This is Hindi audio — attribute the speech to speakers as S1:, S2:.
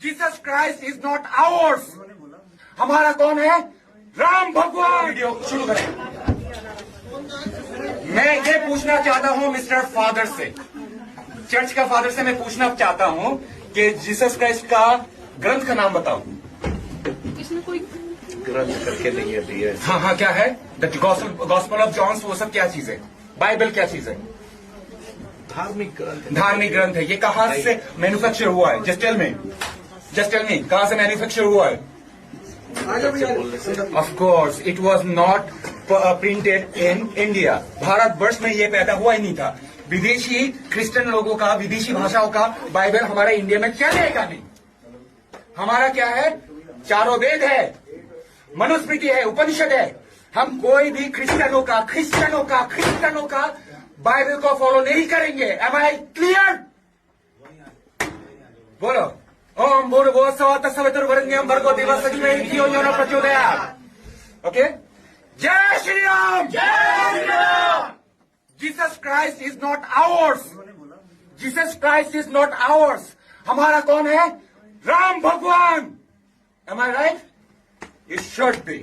S1: Jesus Christ is not ours. हमारा कौन है? राम भगवान। वीडियो शुरू करें। मैं ये पूछना चाहता हूं मिस्टर फादर से, चर्च का फादर से मैं पूछना चाहता हूं कि जीसस क्राइस्ट का ग्रंथ का नाम बताओ।
S2: इसमें कोई
S3: ग्रंथ करके नहीं दिया है।
S1: हाँ हाँ, क्या है? द गॉस्पेल ऑफ जॉन्स, वो सब क्या चीज है? बाइबल क्या चीज है?
S3: धार्मिक ग्रंथ।
S1: धार्मिक ग्रंथ है। ये कहां से मैन्युफैक्चर हुआ है? जस्ट टेल मी, कहां से मैन्युफैक्चर हुआ है? Of course it was not printed in India. Bharatvarsh में ये पैदा हुआ ही नहीं था। विदेशी क्रिश्चियन लोगों का, विदेशी भाषाओं का बाइबल हमारे इंडिया में चलेगा नहीं। हमारा क्या है? चारों वेद है, मनुस्मृति है, उपनिषद है। हम कोई भी क्रिश्चियनों का बाइबल को फॉलो नहीं करेंगे। Am I clear? बोलो। ओम भूर्भुवस्सुः तत्सवितुर्वरेण्यं भर्गो देवस्य धीमहि धियो यो नः प्रचोदयात्। ओके, जय श्री राम। जय Shri Ram. Jesus Christ is not ours. Jesus Christ is not ours. हमारा कौन है? राम भगवान। Am I right? It should B.